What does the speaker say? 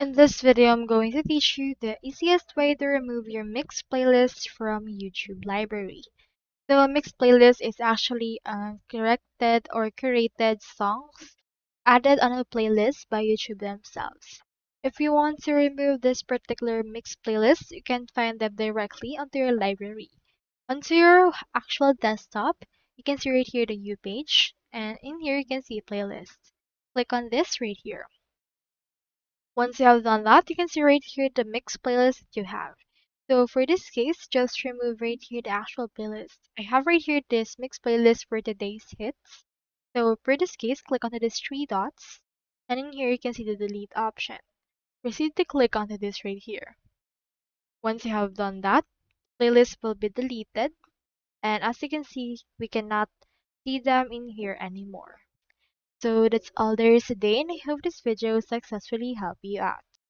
In this video, I'm going to teach you the easiest way to remove your mixed playlist from YouTube library. So a mixed playlist is actually corrected or curated songs added on a playlist by YouTube themselves. If you want to remove this particular mixed playlist, you can find them directly onto your library. Onto your actual desktop, you can see right here the U page, and in here you can see playlist. Click on this right here. Once you have done that, you can see right here the mixed playlist that you have. So for this case, just remove right here the actual playlist. I have right here this mixed playlist for today's hits. So for this case, click onto these three dots, and in here you can see the delete option. Proceed to click onto this right here. Once you have done that, playlist will be deleted, and as you can see, we cannot see them in here anymore. So that's all there is today, and I hope this video successfully helped you out.